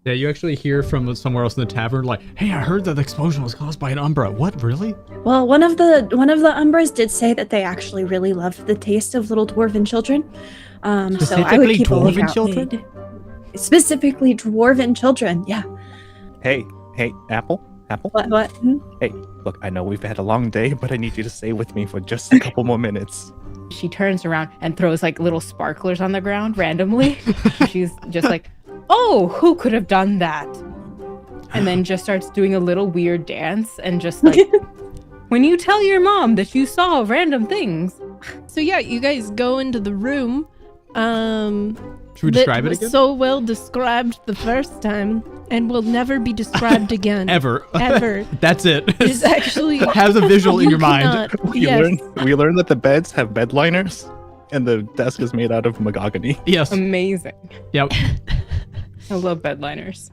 Yeah, you actually hear from somewhere else in the tavern, like, "Hey, I heard that the explosion was caused by an umbra." What, really? Well, one of the umbras did say that they actually really loved the taste of little dwarven children. So I would keep a lookout. Children? Specifically dwarven children. Yeah. Hey, Apple. What? Hey, look, I know we've had a long day, but I need you to stay with me for just a couple more minutes. She turns around and throws like little sparklers on the ground randomly. She's just like, "Oh, who could have done that?" And then just starts doing a little weird dance and just like, "When you tell your mom that you saw random things." So yeah, you guys go into the room. Should we describe it was again? so well described the first time and will never be described again. Ever. Ever. That's it. It's actually has a visual in your mind. We learned that the beds have bed liners, and the desk is made out of mahogany. Yes. Amazing. Yep. I love bedliners.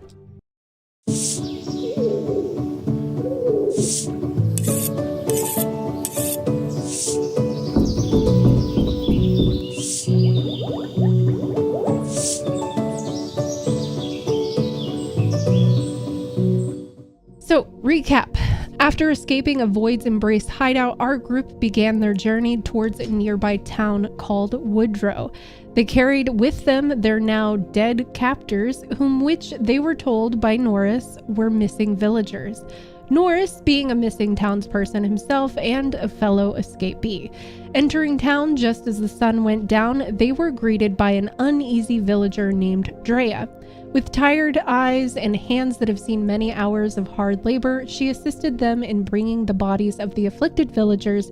So, recap. After escaping a Void's Embrace hideout, our group began their journey towards a nearby town called Woodrow. They carried with them their now dead captors, which they were told by Norris were missing villagers. Norris being a missing townsperson himself and a fellow escapee. Entering town just as the sun went down, they were greeted by an uneasy villager named Drea. With tired eyes and hands that have seen many hours of hard labor, she assisted them in bringing the bodies of the afflicted villagers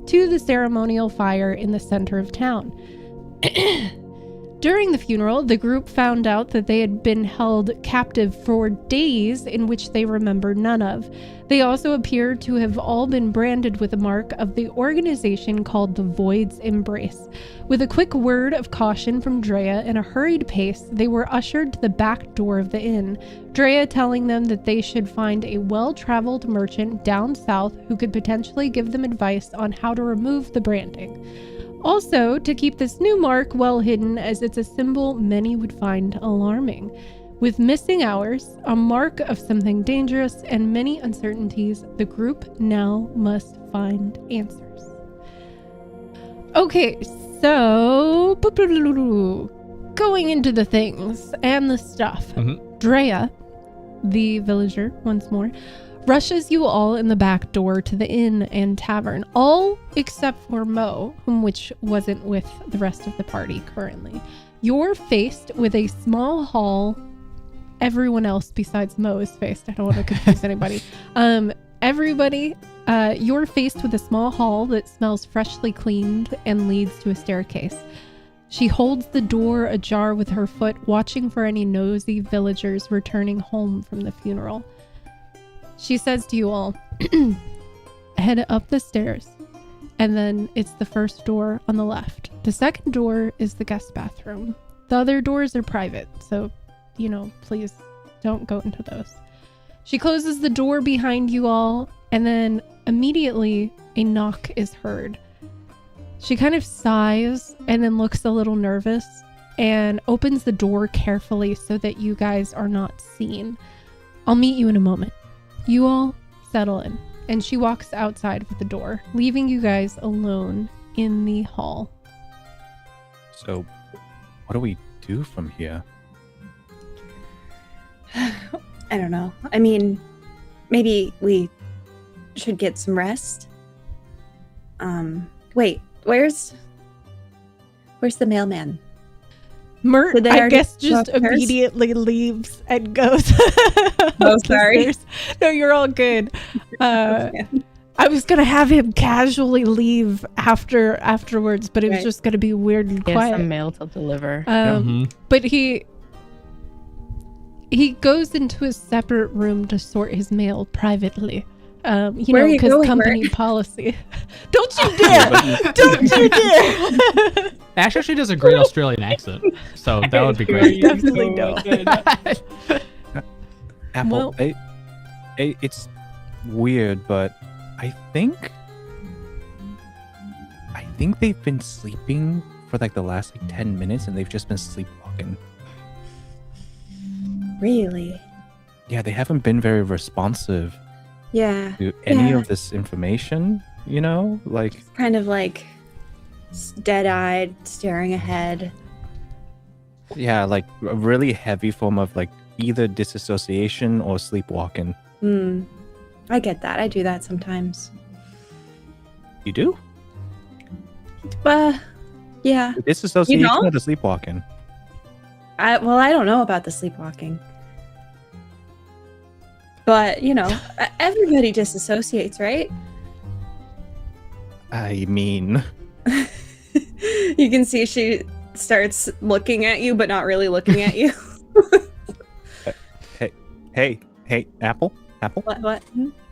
to the ceremonial fire in the center of town. During the funeral, the group found out that they had been held captive for days in which they remembered none of. They also appeared to have all been branded with a mark of the organization called the Void's Embrace. With a quick word of caution from Drea and a hurried pace, they were ushered to the back door of the inn, Drea telling them that they should find a well-traveled merchant down south who could potentially give them advice on how to remove the branding. Also, to keep this new mark well hidden, as it's a symbol many would find alarming. With missing hours, a mark of something dangerous, and many uncertainties, the group now must find answers. Okay, so going into the things and the stuff. Drea, the villager, once more, rushes you all in the back door to the inn and tavern, all except for Mo, which wasn't with the rest of the party currently. You're faced with a small hall. Everyone else besides Mo is faced. I don't want to confuse anybody. You're faced with a small hall that smells freshly cleaned and leads to a staircase. She holds the door ajar with her foot, watching for any nosy villagers returning home from the funeral. She says to you all, head up the stairs, and then it's the first door on the left. The second door is the guest bathroom. The other doors are private, so, please don't go into those. She closes the door behind you all, and then immediately a knock is heard. She kind of sighs and then looks a little nervous and opens the door carefully so that you guys are not seen. I'll meet you in a moment. You all settle in, and she walks outside with the door, leaving you guys alone in the hall. So, what do we do from here? I don't know. I mean, maybe we should get some rest. Wait, where's the mailman? Mert, Did they I already guess, go just upstairs? immediately leaves and goes. Oh, sorry. No, you're all good. I was gonna have him casually leave afterwards, but it was just gonna be weird and He has quiet. some mail to deliver. But he goes into a separate room to sort his mail privately. Where are you because going, company Mert? policy. Don't you dare! Don't you dare! Ash actually does a great Australian accent, so that would be great. Definitely don't. Apple, Well- it's weird, but I think they've been sleeping for like the last 10 minutes, and they've just been sleepwalking. Really? Yeah, they haven't been very responsive Yeah. to any Yeah. of this information, you know? Like, Kind of like dead-eyed, staring ahead. yeah, like a really heavy form of like either disassociation or sleepwalking. I get that. I do that sometimes. You do? Yeah. The disassociation don't? or the sleepwalking? I don't know about the sleepwalking. But, everybody disassociates, right? I mean, You can see she starts looking at you, but not really looking at you. hey, Apple? What?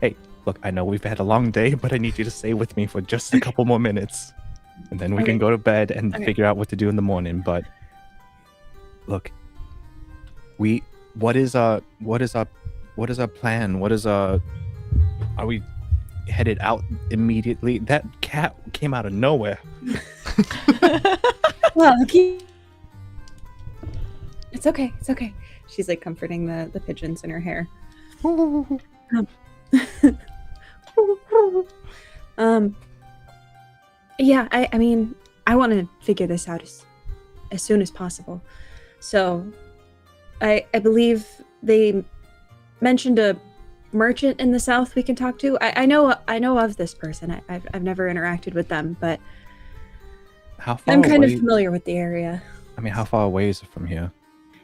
Hey, look, I know we've had a long day, but I need you to stay with me for just a couple more minutes. And then we can go to bed and figure out what to do in the morning. But look, what is our plan? Are we headed out immediately? That cat came out of nowhere. Well, it's okay. It's okay. She's like comforting the pigeons in her hair. Yeah, I mean, I want to figure this out as soon as possible. So, I believe they mentioned a merchant in the south we can talk to. I know of this person. I've never interacted with them, but How far I'm kind of away- familiar with the area. I mean, how far away is it from here?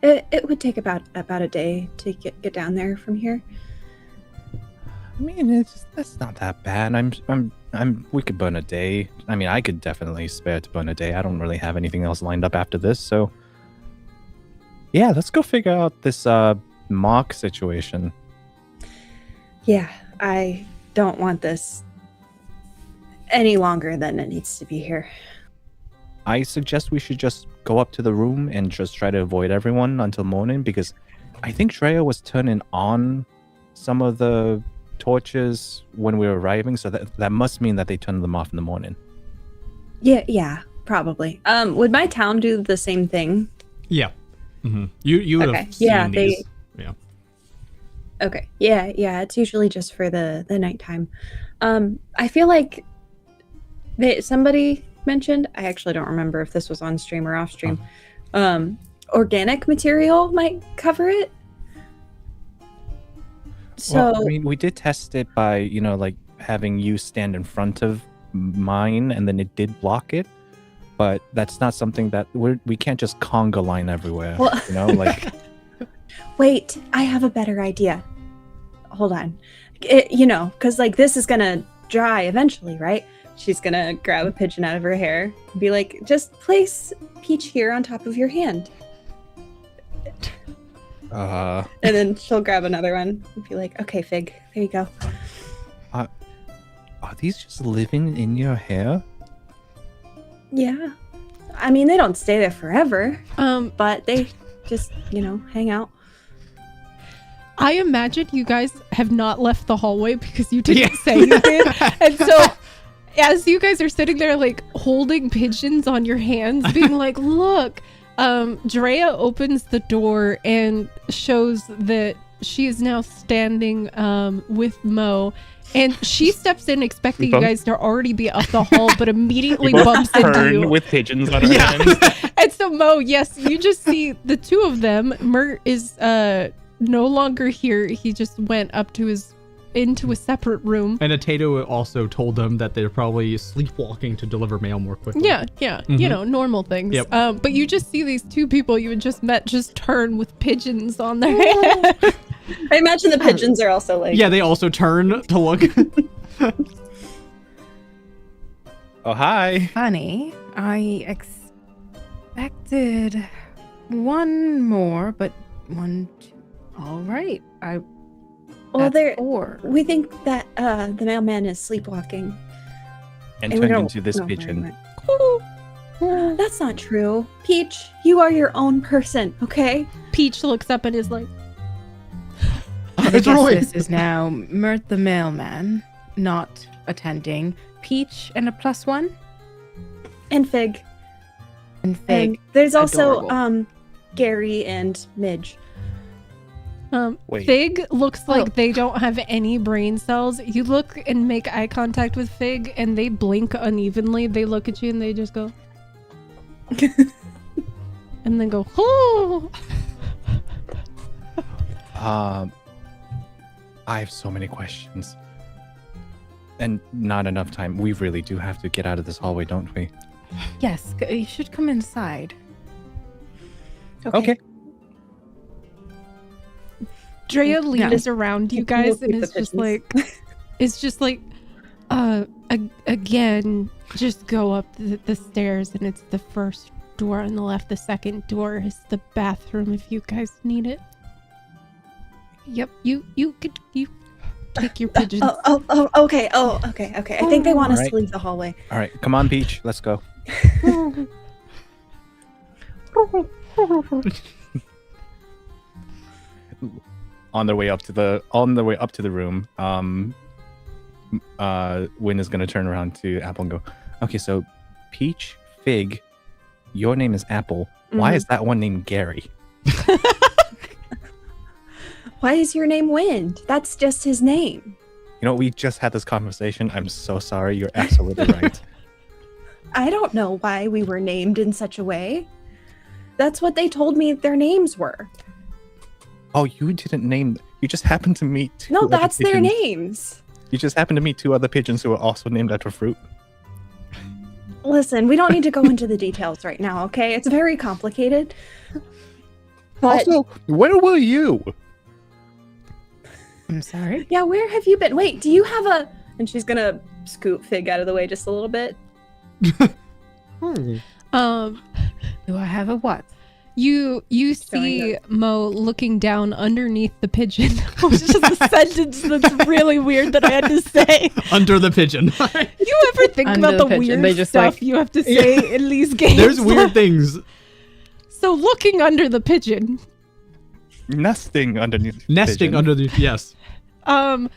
It would take about a day to get down there from here. I mean, that's not that bad. We could burn a day. I mean, I could definitely spare to burn a day. I don't really have anything else lined up after this, so yeah, let's go figure out this Mark situation. Yeah, I don't want this any longer than it needs to be here. I suggest we should just go up to the room and just try to avoid everyone until morning, because I think Treya was turning on some of the torches when we were arriving, so that must mean that they turned them off in the morning. Yeah, probably. Would my town do the same thing? Yeah. Mm-hmm. You would have seen these. Yeah. Okay. Yeah, it's usually just for the nighttime. I feel like somebody mentioned, I actually don't remember if this was on stream or off stream. Organic material might cover it. So Well, I mean, we did test it by, like having you stand in front of mine, and then it did block it. But that's not something that we can't just conga line everywhere. Well- Like wait, I have a better idea. Hold on. Because like this is gonna dry eventually, right? She's gonna grab a pigeon out of her hair and be like, just place Peach here on top of your hand. And then she'll grab another one and be like, okay, Fig, there you go. are these just living in your hair? Yeah. I mean, they don't stay there forever, Um, but they just, hang out. I imagine you guys have not left the hallway because you didn't say you did. And so as you guys are sitting there like holding pigeons on your hands, being like, look, Drea opens the door and shows that she is now standing with Mo. And she steps in expecting you guys to already be up the hall, but immediately bumps into you. with pigeons on our hands. And so Mo, yes, you just see the two of them. Mert is no longer here. He just went up to into a separate room. And Atato also told them that they're probably sleepwalking to deliver mail more quickly. Yeah, normal things. Yep. But you just see these two people you had just met just turn with pigeons on their head. I imagine the pigeons are also like... Yeah, they also turn to look. Oh, hi. Funny. I expected one more, but one, two. All right. Well, That's 4. we think that the mailman is sleepwalking. And we turned don't into this know very pigeon. much. That's not true. Peach, you are your own person, okay? Peach looks up and is like, I guess this is now Mert the mailman, not attending. Peach and a +1? And Fig. And Fig. And there's also Adorable. Gary and Midge. Wait. Fig looks like Oh. they don't have any brain cells. You look and make eye contact with Fig, and they blink unevenly. They look at you and they just go, and then go, oh. I have so many questions. And not enough time. We really do have to get out of this hallway, don't we? Yes, you should come inside. Okay. Drea leans Yeah. around you We'll guys keep and the it's just like, again, just go up the stairs and it's the first door on the left. The second door is the bathroom if you guys need it. Yep, you take your pigeons. Okay. Okay. I think they want us Alright. to leave the hallway. All right, come on, Peach. Let's go. On their way up to the room, Wynn is gonna turn around to Apple and go, "Okay, so Peach, Fig, your name is Apple. Why Mhm. is that one named Gary?" Why is your name Wynnd? That's just his name. You know, we just had this conversation. I'm so sorry. You're absolutely right. I don't know why we were named in such a way. That's what they told me their names were. Oh, you didn't name. You just happened to meet two. No, other that's their pigeons. names. You just happened to meet two other pigeons who are also named after fruit. Listen, we don't need to go into the details right now, okay? It's very complicated. But Also, where were you? I'm sorry. yeah, where have you been? Wait, do you have a... And she's gonna scoot Fig out of the way just a little bit. Hmm. Do I have a what? You see Showing Mo looking down underneath the pigeon, which is a sentence that's really weird that I had to say. Under the pigeon. You ever think Under about the the pigeon, weird they just, stuff like- you have to say in these games? There's weird things. So looking under the pigeon, Nesting underneath. Nesting pigeon. under the yes. on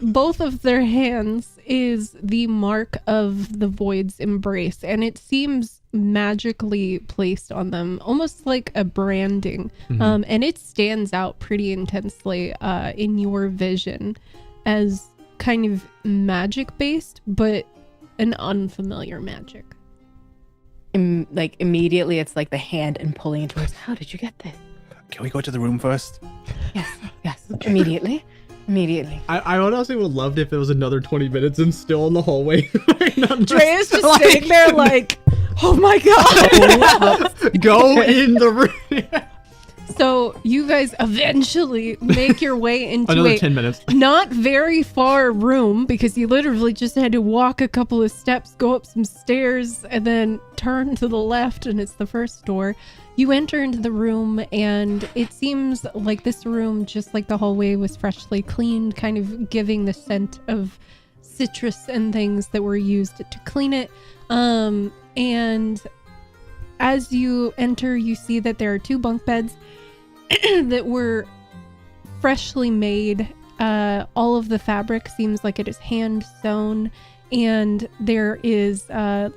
both of their hands is the mark of the Void's embrace, and it seems magically placed on them, almost like a branding. Mhm. And it stands out pretty intensely in your vision as kind of magic based, but an unfamiliar magic. Like immediately, it's like the hand and pulling it towards. How did you get this? Can we go to the room first? Yes, immediately. I honestly would loved if it was another 20 minutes and still in the hallway. Not just, Drea's just like, sitting there like, oh my god. go in the room. So you guys eventually make your way into Another a 10 minutes. not very far room, because you literally just had to walk a couple of steps, go up some stairs, and then turn to the left, and it's the first door. You enter into the room, and it seems like this room, just like the hallway, was freshly cleaned, kind of giving the scent of citrus and things that were used to clean it. And as you enter, you see that there are two bunk beds that were freshly made. All of the fabric seems like it is hand sewn, and there is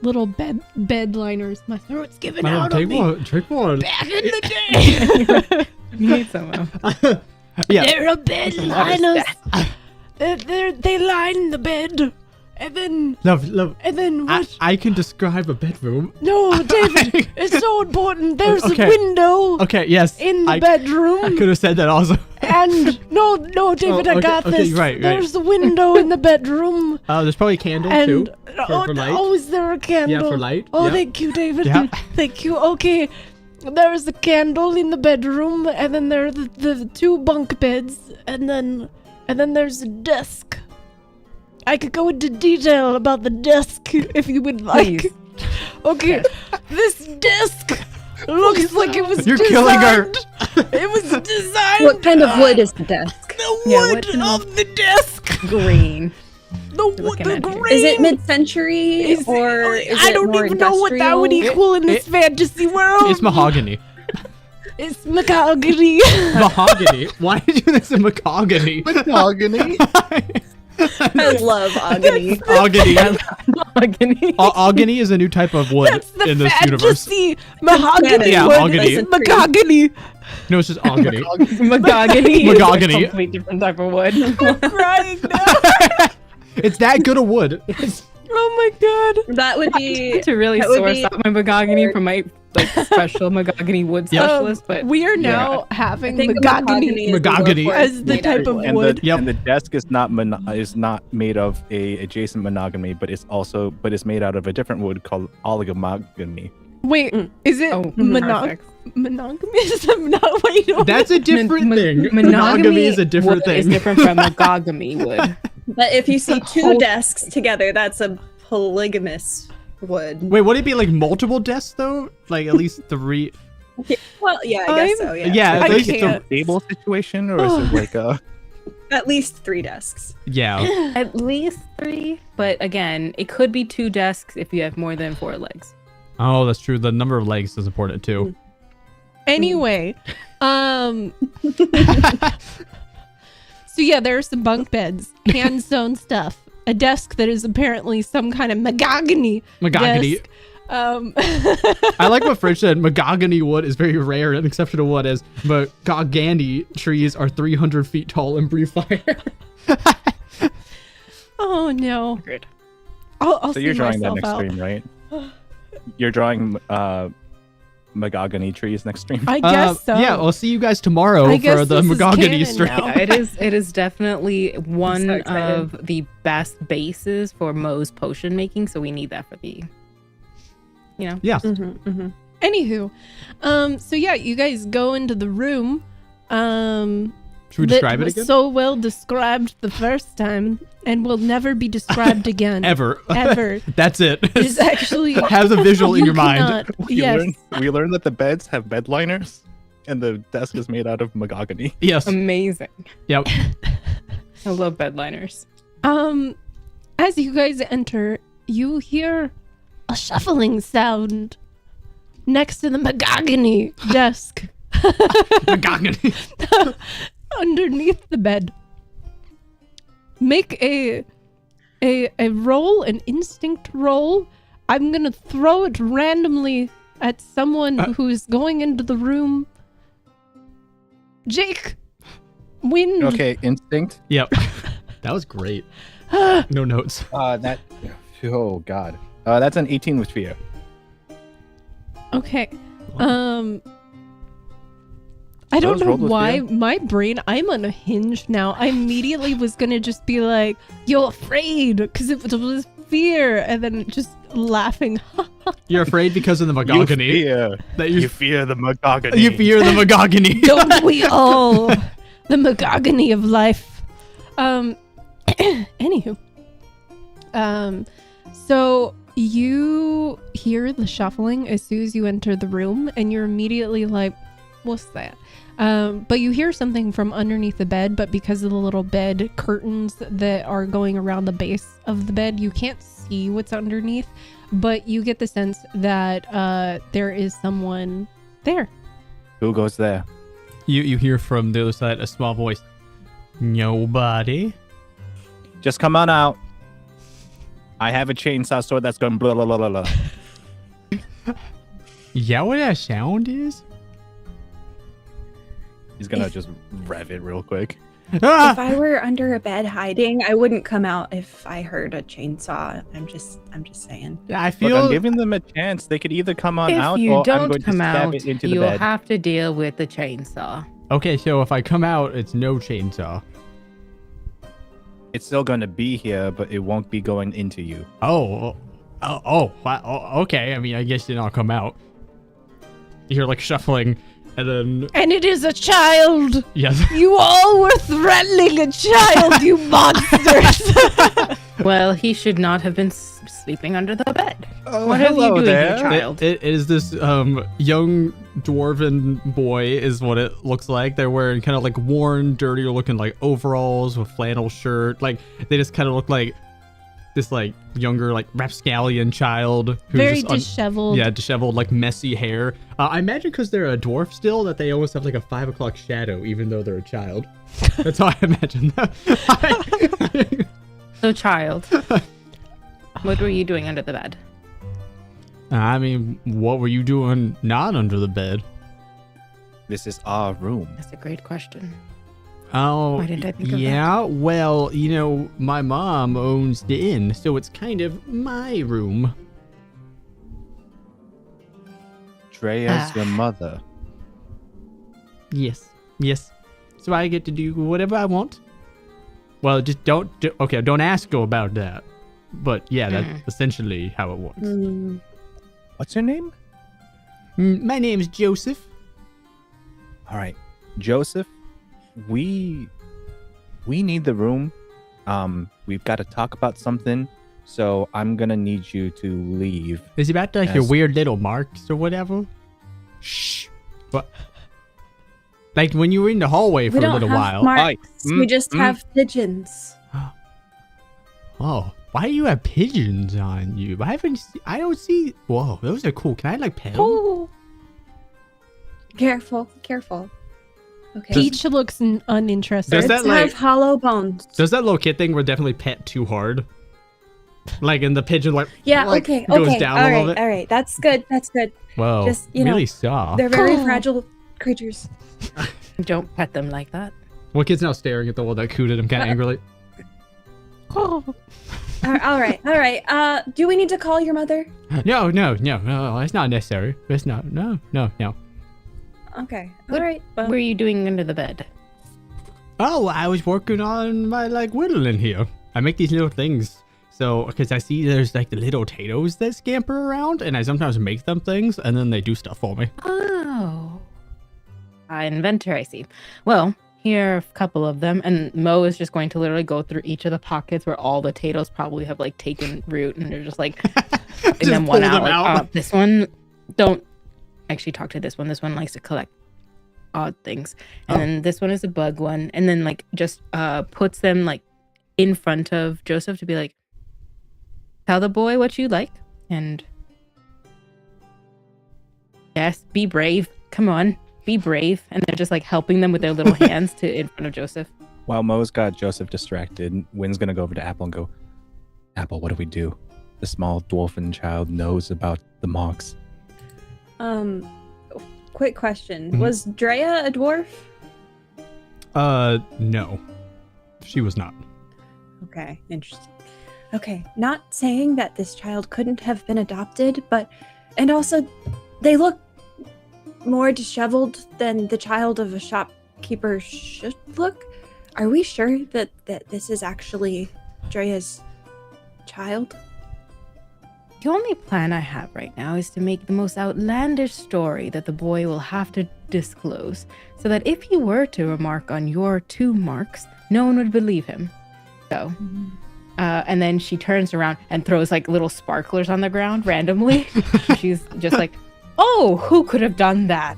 little bed liners. My throat's giving out on Take me. one. Take one. Back in the day, You need someone. Yeah. there are bed What is liners. They line the bed, and then Love. what? I can describe a bedroom. No, David, it's so important. There's Okay. a window Okay, yes. in the I bedroom. could have said that also. And no, David, I okay, got okay, this. right. There's a window in the bedroom. There's probably a candle And too. For light. is there a candle? Yeah, for light. Oh, Yeah. thank you, David. Yeah. Thank you. Okay, there's a candle in the bedroom, and then there are the two bunk beds, and then there's a desk. I could go into detail about the desk if you would like. Please. Okay, this desk looks like it was You're designed. killing her. It was designed. What kind of wood is the desk? The Yeah, wood what kind of the desk. Green. The wood, looking the at here. green. Is it mid-century or is I it don't more even know what that would industrial? equal in this fantasy world. It's mahogany. It's mahogany. Mahogany. Why did you do this in mahogany? Mahogany. I love agony. Agony. Mahogany. Agony is a new type of wood That's the in this universe. fantasy. Mahogany. Yeah, wood. mahogany. Mahogany. No, it's just agony. Mahogany. Mahogany. Is a complete different type of wood. I'm crying now. It's that good a wood. Oh my god. That would be To really That would source be out my mahogany from my like special mahogany wood Yep. specialist, but we are now having I think mahogany is the Mahogany. word for as it the made type out of wood. And wood. the, Yep. and the desk is not made of a adjacent monogamy, but it's made out of a different wood called oligomogamy. Wait, Mm. is it oh, monogamy? Monogamism? No, wait. No. That's a different thing. Monogamy Monogamy is a different wood thing. is different from mahogany wood. But if you see two desks together, that's a polygamous wood. Wait, would it be like multiple desks though? Like at least 3? Well, yeah, I guess so. Yeah. Yeah, I at least can't. Stable situation, or is it like a? At least 3 desks. Yeah. At least 3, but again, it could be 2 desks if you have more than 4 legs. Oh, that's true. The number of legs is important too. Anyway, so yeah, there are some bunk beds, hand sewn stuff, a desk that is apparently some kind of mahogany. Mahogany. Desk. I like what Fridge said. Mahogany wood is very rare. An exceptional wood as mahogany trees are 300 feet tall and breathe fire. Oh no. Good. I'll So see you're drawing that myself next out. stream, right? You're drawing mahogany trees next stream. I guess so. Yeah, I'll see you guys tomorrow I guess for the this is mahogany canon stream. now. Yeah, it is definitely one so excited. of the best bases for Moe's potion making, so we need that for the Yeah. Anywho, so yeah, you guys go into the room. Should we describe it was again? so well described the first time and will never be described again. Ever. Ever. That's it. It is actually Has a visual in you your mind. cannot- Yes. We learned that the beds have bed liners, and the desk is made out of mahogany. Yes. amazing. Yep. I love bedliners. As you guys enter, you hear a shuffling sound next to the mahogany desk Mahogany. underneath the bed. Make a roll, an instinct roll. I'm gonna throw it randomly at someone who's going into the room. Jake, Wynnd. Okay, instinct. Yep. That was great. No notes. That. Oh God. That's an 18 with fear. Okay. I don't Those know rolled with why fear? my brain, I'm unhinged now. I immediately was gonna just be like, "You're afraid," because it was fear, and then just laughing. You're afraid because of the mahogany. That You fear the mahogany. you fear the mahogany. Don't we all? The mahogany of life. Anywho. So you hear the shuffling as soon as you enter the room, and you're immediately like, what's that? But you hear something from underneath the bed, but because of the little bed curtains that are going around the base of the bed, you can't see what's underneath, but you get the sense that there is someone there. Who goes there? You hear from the other side a small voice. Nobody. Just come on out. I have a chainsaw sword that's going blah blah blah blah blah. Yeah, what that sound is? He's gonna just rev it real quick. If Ah! I were under a bed hiding, I wouldn't come out if I heard a chainsaw. I'm just saying. I Look, feel I'm giving them a chance. They could either come on If out, you or I'm don't going to come stab out, it into the you'll bed. have to deal with the chainsaw. okay. So if I come out, it's no chainsaw. It's still going to be here, but it won't be going into you. Wow, okay. I mean, I guess then I'll come out. You hear like shuffling, and then And it is a child! yes. You all were threatening a child, you monsters! Well, he should not have been sleeping under the bed. Oh, What have you hello doing there. here, child? It is this young dwarven boy is what it looks like. They're wearing kind of like worn, dirty looking like overalls with flannel shirt. Like they just kind of look like this like younger like rapscallion child who's Very just disheveled. yeah, disheveled, like messy hair. I imagine because they're a dwarf still that they almost have like a 5 o'clock shadow, even though they're a child. That's how I imagine them. So, child, what were you doing under the bed? I mean, what were you doing not under the bed? This is our room. That's a great question. Oh, Why didn't I think of that? yeah. Well, you know, my mom owns the inn, so it's kind of my room. Drea's your mother. Yes, yes. So I get to do whatever I want. Well, just don't ask her about that. But yeah, that's essentially how it works. What's your name? My name's Joseph. All right, Joseph. We need the room. We've got to talk about something. So I'm gonna need you to leave. Is it about like your weird little marks or whatever? Shh. What? Like when you were in the hallway for We a don't little have while. marks. We just have pigeons. Oh, why do you have pigeons on you? I don't see. Whoa, those are cool. Can I like pet them? Oh. Careful. Okay. Peach looks uninterested. Does that, Birds have hollow bones. Does that little kid thing where definitely pet too hard? Like, and the pigeon like Okay. goes down a little bit? All right. That's good. Whoa, Just, you know, really soft. They're very fragile creatures. Don't pet them like that. One kid's now staring at the one that cooed at him kind of angrily. Oh. All right. Do we need to call your mother? No, it's not necessary. It's not. No. Okay. What All right. What were you doing under the bed? Oh, I was working on my like whittling here. I make these little things. So, because I see there's like the little potatoes that scamper around, and I sometimes make them things, and then they do stuff for me. Oh. Inventor, I see. Well, here are a couple of them, and Mo is just going to literally go through each of the pockets where all the potatoes probably have like taken root, and they're just like putting them one out. Like, this one, don't actually talk to this one. This one likes to collect odd things, and then this one is a bug one, and then like just puts them like in front of Joseph to be like, tell the boy what you like, and yes, be brave. Come on. Be brave. And they're just like helping them with their little hands to in front of Joseph. While Mo's got Joseph distracted, Wynn's gonna go over to Apple and go, Apple, what do we do? The small dwarven child knows about the marks. Quick question. Was Drea a dwarf? No. She was not. Okay, interesting. Okay, not saying that this child couldn't have been adopted, and also they look more disheveled than the child of a shopkeeper should look. Are we sure that this is actually Drea's child? The only plan I have right now is to make the most outlandish story that the boy will have to disclose, so that if he were to remark on your 2 marks, no one would believe him. So, and then she turns around and throws like little sparklers on the ground randomly. She's just like, oh, who could have done that?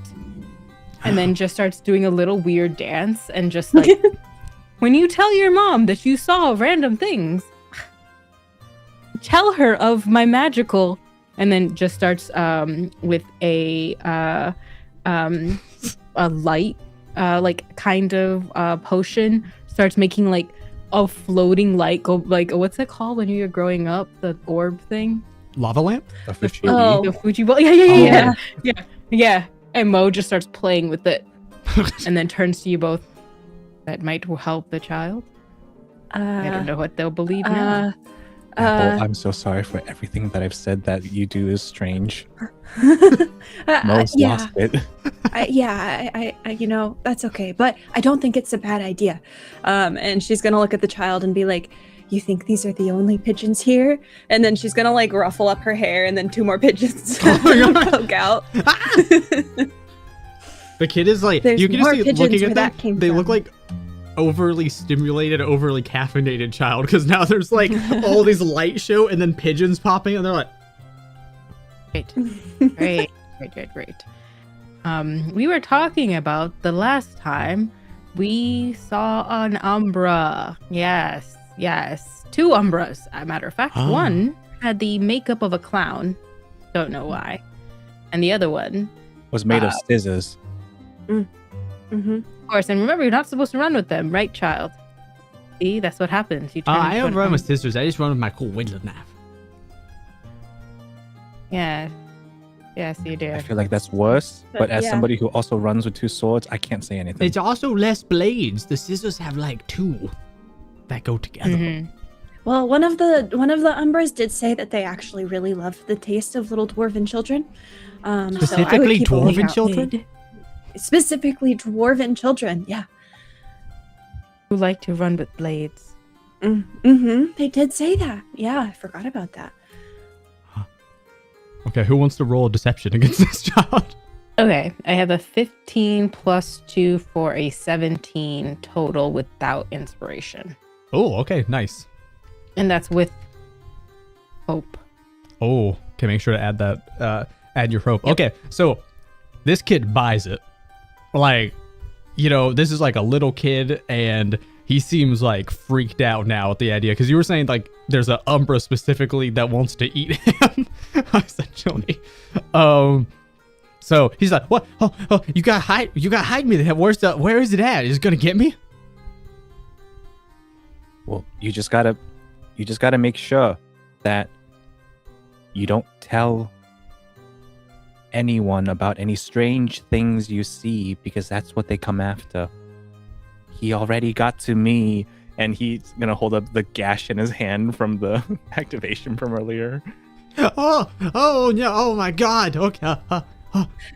And then just starts doing a little weird dance and just like, when you tell your mom that you saw random things, tell her of my magical, and then just starts with a light like kind of potion, starts making like a floating light go like, what's it called when you're growing up, the orb thing? Lava lamp? The Fuji. The Fuji ball. Yeah. And Mo just starts playing with it, and then turns to you both. That might help the child. I don't know what they'll believe now. Apple, I'm so sorry for everything that I've said that you do is strange. Mo's lost it. You know, that's okay, but I don't think it's a bad idea. And she's gonna look at the child and be like, you think these are the only pigeons here? And then she's gonna like ruffle up her hair, and then 2 more pigeons poke out. The kid is like, There's you can more just see pigeons looking where at that them, came they from. look like overly stimulated, overly caffeinated child, because now there's like all these light show and then pigeons popping, and they're like, Great. We were talking about the last time we saw an Umbra. Yes. 2 Umbras, as a matter of fact. Oh. One had the makeup of a clown. Don't know why. And the other one, Was made of scissors. Mm-hmm. of course, and remember, you're not supposed to run with them, right, child? See, that's what happens. You turn I into don't an run with umber. scissors. I just run with my cool Wynnd knife. Yeah. Yes, you do. I feel like that's worse. But as yeah. somebody who also runs with 2 swords, I can't say anything. It's also less blades. The scissors have like 2 that go together. Mhm. Well, one of the Umbras did say that they actually really love the taste of little dwarven children. So I would Specifically keep a dwarven lookout. children? Specifically dwarven children, yeah. Who like to run with blades. Mm-hmm. They did say that. Yeah, I forgot about that. Okay, who wants to roll a deception against this child? Okay, I have a 15 plus 2 for a 17 total without inspiration. Oh, okay, nice. And that's with hope. Oh, okay, make sure to add that, add your hope. Yep. Okay, so this kid buys it. Like, you know, this is like a little kid and he seems like freaked out now at the idea. Because you were saying like there's an Umbra specifically that wants to eat him, essentially. So he's like, what? Oh, you gotta hide me. Where is it at? Is it gonna get me? Well, you just gotta make sure that you don't tell anyone about any strange things you see, because that's what they come after. He already got to me, and he's gonna hold up the gash in his hand from the activation from earlier. Oh no! Oh my God! Okay.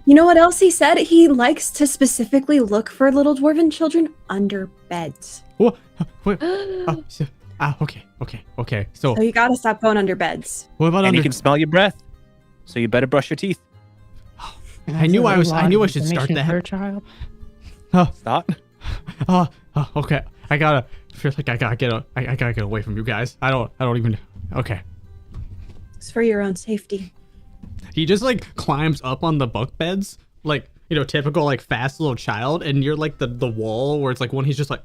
You know what else he said? He likes to specifically look for little dwarven children under beds. What? Okay. So So you gotta stop going under beds. what about And under? he can smell your breath, so you better brush your teeth. I knew I should start that. Her child. Stop. Okay. I feel like I gotta get away from you guys. I don't even. Okay. It's for your own safety. He just like climbs up on the bunk beds, like, you know, typical like fast little child, and you're like the wall where it's like one he's just like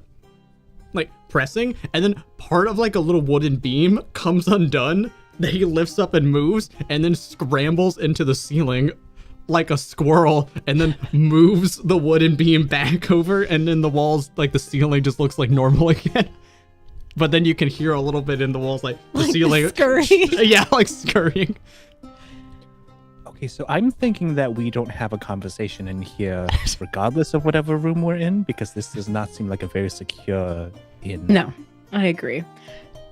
pressing, and then part of like a little wooden beam comes undone that he lifts up and moves, and then scrambles into the ceiling like a squirrel, and then moves the wooden beam back over, and then the walls, like the ceiling just looks like normal again. But then you can hear a little bit in the walls, like the ceiling. Scurrying. Yeah, like scurrying. Okay, so I'm thinking that we don't have a conversation in here, regardless of whatever room we're in, because this does not seem like a very secure inn. No, I agree.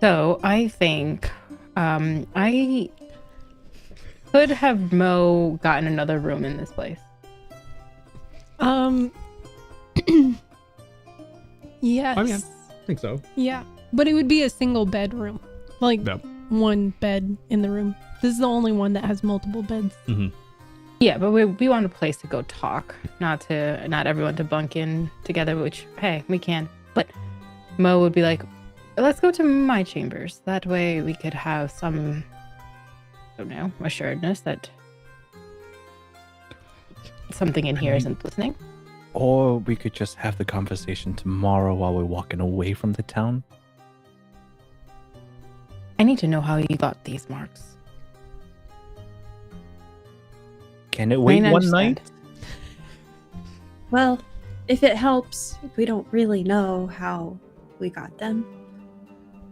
So I think I could have Mo gotten another room in this place. Yes. I mean, I think so. Yeah, but it would be a single bedroom, like No. one bed in the room. This is the only one that has multiple beds. Yeah, but we want a place to go talk, not everyone to bunk in together, which, hey, we can. But Mo would be like, let's go to my chambers. That way we could have some, I don't know, assuredness that something in here isn't listening. Or we could just have the conversation tomorrow while we're walking away from the town. I need to know how you got these marks. Can it wait I one understand. night? Well, if it helps, we don't really know how we got them.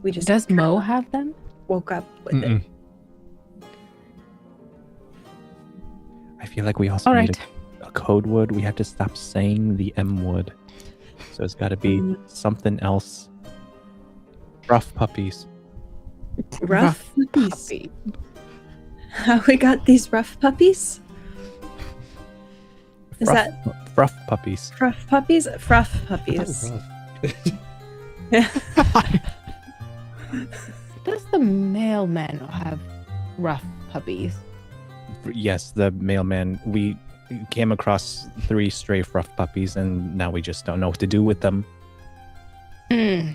We just Does Mo have them? woke up with it. I feel like we also All need right. a code word. We have to stop saying the M word. So it's got to be something else. Rough puppies. Rough puppies. puppy. How we got these rough puppies? Is that rough puppies? rough puppies? Rough puppies. Does the mailman have rough puppies? Yes, the mailman. We came across 3 stray rough puppies, and now we just don't know what to do with them. To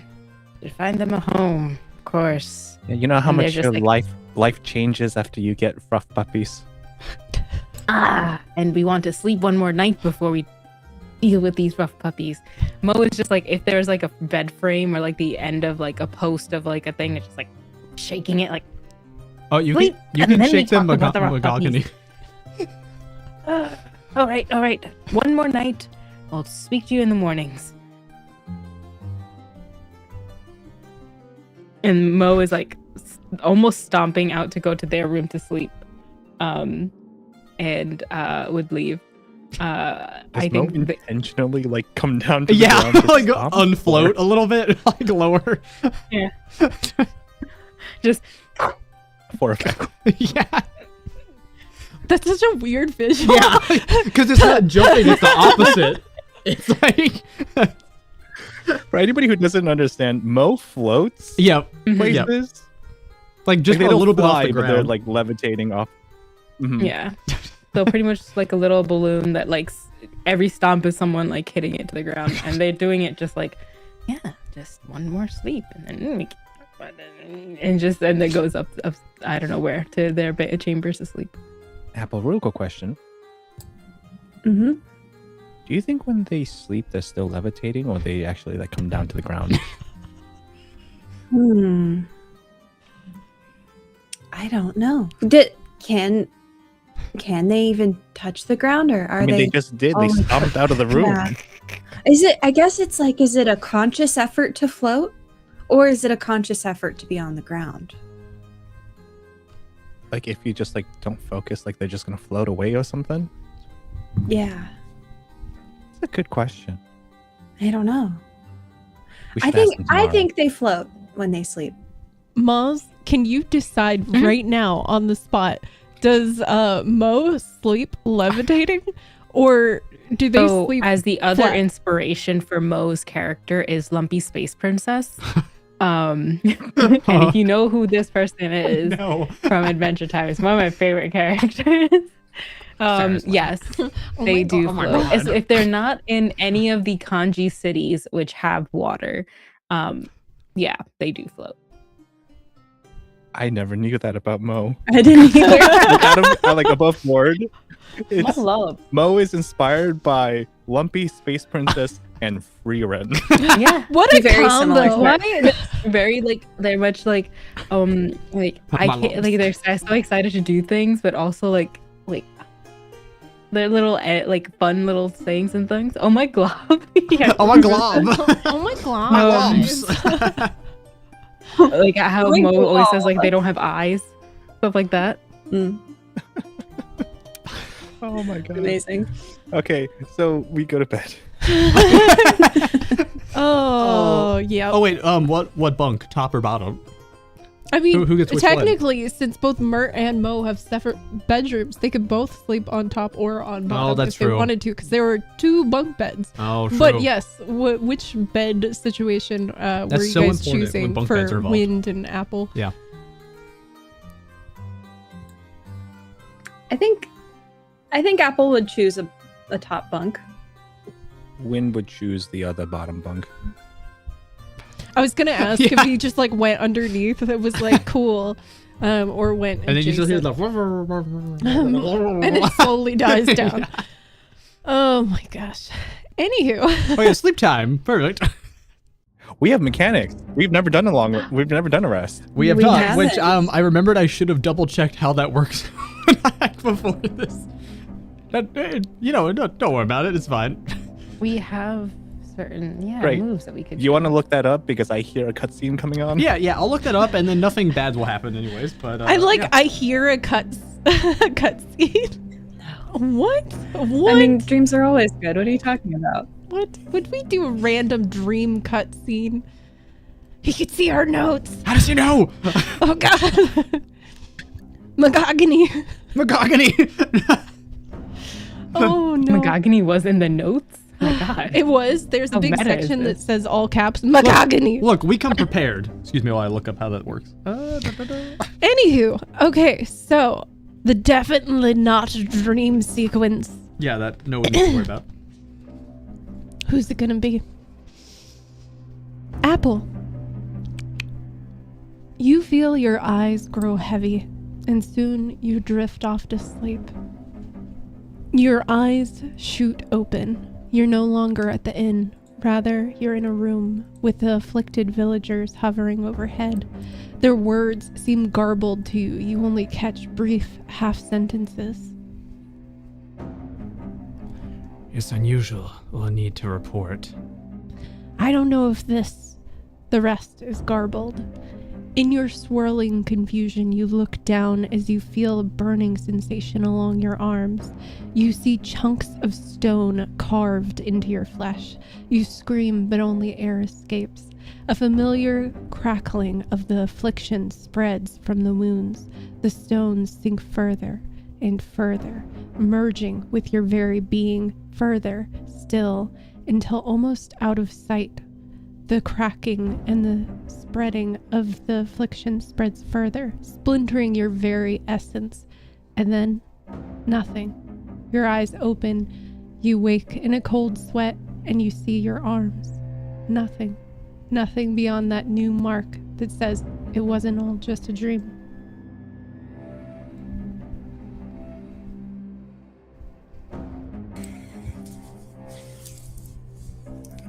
find them a home, of course. Yeah, you know how And they're much just your like- life changes after you get rough puppies. And we want to sleep one more night before we deal with these rough puppies. Mo is just like, if there's like a bed frame or like the end of like a post of like a thing, it's just like shaking it like, Oh, you Wait, can and then we shake them talk about the rough mahogany. all right. One more night. I'll speak to you in the mornings. And Mo is like almost stomping out to go to their room to sleep, and would leave. Does I Mo think intentionally like come down to the Yeah, ground to like stop, unfloat or- a little bit, like lower. Yeah. Just for effect. Yeah. That's such a weird visual. Yeah, because it's not jumping, it's the opposite. It's like, For anybody who doesn't understand, Mo floats yeah, places. like just Like, they a don't little bit off fly, the but they're ground. like levitating off. Mhm. yeah. So pretty much like a little balloon that like every stomp is someone like hitting it to the ground, and they're doing it just like, yeah, just one more sleep, and then and it goes up I don't know where to their chambers to sleep. Apple, real quick question. Mm-hmm. Do you think when they sleep they're still levitating, or they actually like come down to the ground? I don't know. Can they even touch the ground, or are I mean, they? they just did. Oh They my stomped out of the room. Yeah. Is it? I guess it's like, is it a conscious effort to float, or is it a conscious effort to be on the ground? Like if you just like don't focus, like they're just gonna float away or something. Yeah, It's a good question. I don't know. We I should think ask them I tomorrow. think they float when they sleep. Maz, can you decide Mhm. right now on the spot? Does Mo sleep levitating, or do they So sleep? as the other flat? inspiration for Mo's character is Lumpy Space Princess. And if you know who this person is No. from Adventure Time, it's one of my favorite characters. Seriously. Yes, Oh they my do God. float. If they're not in any of the kanji cities which have water, yeah, they do float. I never knew that about Mo. I didn't either. Like, like above board, it's, Love. Mo is inspired by Lumpy Space Princess and Free Ren. Yeah. What a Very similar combo! Why? Very like they're much like I My can't loves. like they're so excited to do things, but also like their little like fun little sayings and things. Oh my glob! Yeah. Oh my glob. Oh my god! My Um, globs. Like how Oh my Mo always says like God. they don't have eyes, stuff like that. Mm, Oh my god. amazing. Okay, so we go to bed. Oh, yeah. Oh wait, what bunk? Top or bottom? I mean, who gets which one? technically, since both Mert and Mo have separate bedrooms, they could both sleep on top or on bottom that's if they true. wanted to, because there were 2 bunk beds. Oh, true. But yes, which bed situation were you so guys important when choosing bunk for beds are involved. Wynnd and Apple? Yeah. I think Apple would choose a top bunk. Wynn would choose the other bottom bunk. I was gonna ask Yeah. if he just like went underneath. If it was like cool, or went. And then you just hear adjacent. the. and it slowly dies down. Oh my gosh. Anywho, Oh yeah, sleep time. Perfect. We have mechanics. We've never done We've never done a rest. We have We not. Which haven't. I remembered I should have double checked how that works before this. Don't worry about it. It's fine. We have certain Great. moves that we could. You want to look that up because I hear a cutscene coming on? Yeah. I'll look that up, and then nothing bad will happen, anyways. But yeah. I hear a cutscene. What? What? I mean, dreams are always good. What are you talking about? What? Would we do a random dream cutscene? He could see our notes. How does he know? Oh god. Mahogany. Mahogany. Oh no. Mahogany was in the notes. Oh my god. It was. There's a How big meta is section that this? says all caps Mahogany. Look, we come prepared. Excuse me while I look up how that works. Anywho, okay, so the definitely not dream sequence. Yeah, that no one needs to worry about. Who's it gonna be? Apple. You feel your eyes grow heavy, and soon you drift off to sleep. Your eyes shoot open. You're no longer at the inn. Rather, you're in a room with the afflicted villagers hovering overhead. Their words seem garbled to you. You only catch brief half sentences. It's unusual. We'll need to report. I don't know if the rest is garbled. In your swirling confusion, you look down as you feel a burning sensation along your arms. You see chunks of stone carved into your flesh. You scream, but only air escapes. A familiar crackling of the affliction spreads from the wounds. The stones sink further and further, merging with your very being, further still, until almost out of sight. The cracking and the spreading of the affliction spreads further, splintering your very essence. And then, nothing. Your eyes open, you wake in a cold sweat, and you see your arms. Nothing. Nothing beyond that new mark that says it wasn't all just a dream.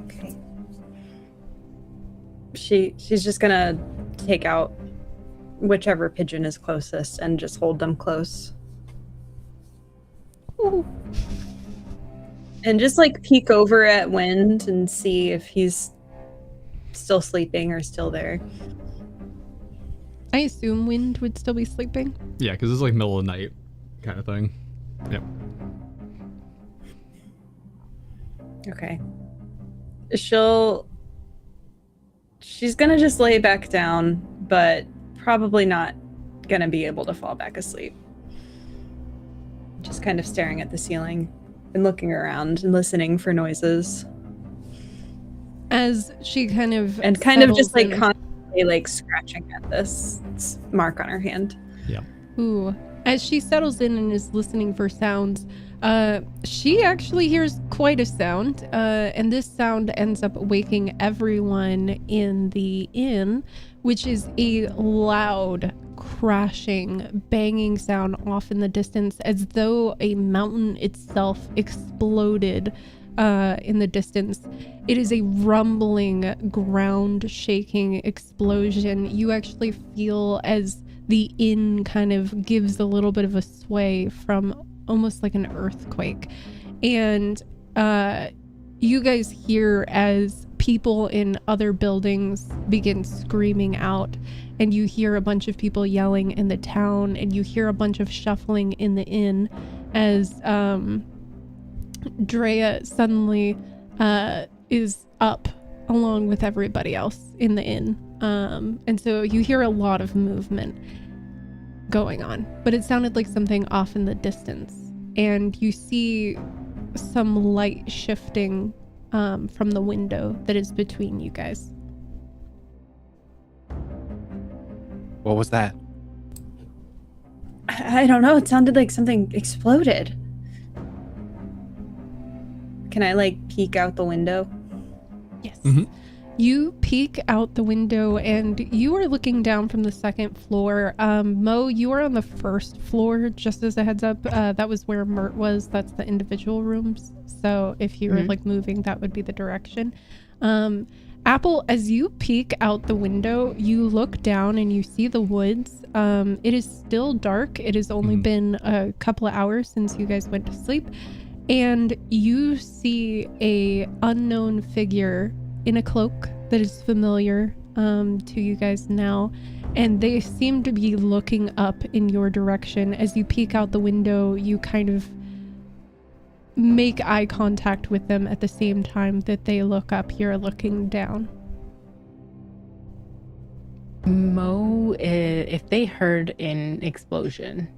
Okay. She's just gonna take out whichever pigeon is closest and just hold them close. Ooh. And just like peek over at Wynnd and see if he's still sleeping or still there. I assume Wynnd would still be sleeping. Yeah, because it's like middle of the night kind of thing. Yep. Okay. She's gonna just lay back down, but probably not gonna be able to fall back asleep. Just kind of staring at the ceiling and looking around and listening for noises. As she kind of just like in. constantly like scratching at this mark on her hand. Yeah. Ooh. As she settles in and is listening for sounds, she actually hears quite a sound, and this sound ends up waking everyone in the inn, which is a loud, crashing, banging sound off in the distance, as though a mountain itself exploded in the distance. It is a rumbling, ground-shaking explosion. You actually feel as the inn kind of gives a little bit of a sway from almost like an earthquake. And you guys hear as people in other buildings begin screaming out, and you hear a bunch of people yelling in the town, and you hear a bunch of shuffling in the inn as Drea suddenly is up along with everybody else in the inn. And so you hear a lot of movement going on, but it sounded like something off in the distance. And you see some light shifting from the window that is between you guys. What was that? I don't know. It sounded like something exploded. Can I like peek out the window? Yes. Mm-hmm. You peek out the window and you are looking down from the second floor. Mo, you are on the first floor, just as a heads up. That was where Mert was. That's the individual rooms. So if you were like moving, that would be the direction. Apple, as you peek out the window, you look down and you see the woods. It is still dark. It has only been a couple of hours since you guys went to sleep. And you see a unknown figure in a cloak that is familiar to you guys now, and they seem to be looking up in your direction. As you peek out the window, you kind of make eye contact with them at the same time that they look up. You're looking down. Mo, if they heard an explosion,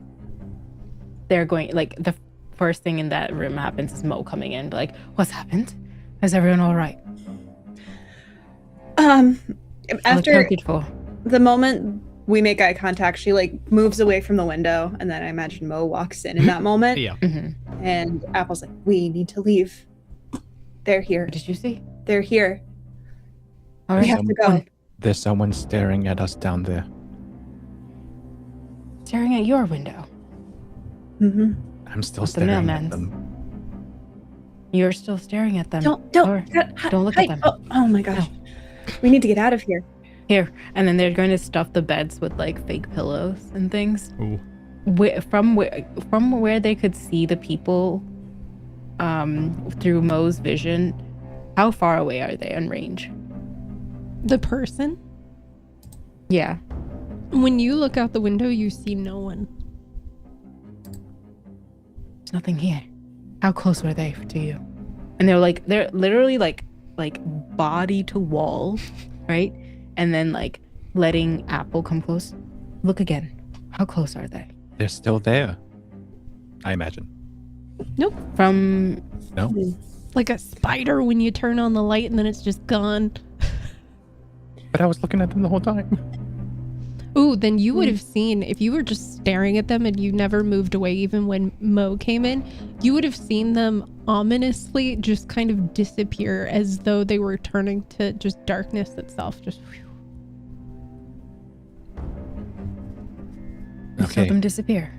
they're going, like, the first thing in that room happens is Mo coming in, like, what's happened? Is everyone all right? After the moment we make eye contact, she like moves away from the window, and then I imagine Mo walks in that moment. Yeah. Mm-hmm. And Apple's like, we need to leave. They're here. What did you see? They're here. All We right. have to go. There's someone staring at us down there. Staring at your window. Mm-hmm. I'm still The staring at mailman's. them. You're still staring at them. Don't Don't look at them. Oh my gosh. We need to get out of here. Here. And then they're going to stuff the beds with like fake pillows and things. Ooh. From where they could see the people through Mo's vision, how far away are they in range? The person? Yeah. When you look out the window, you see no one. There's nothing here. How close were they to you? And they're literally like body to wall, right? And then like letting Apple come close. Look again. How close are they? They're still there, I imagine. Nope. From No? Like a spider when you turn on the light and then it's just gone. But I was looking at them the whole time. Ooh, then you would have seen, if you were just staring at them and you never moved away even when Mo came in, you would have seen them ominously just kind of disappear as though they were turning to just darkness itself. Just whew. You saw them disappear.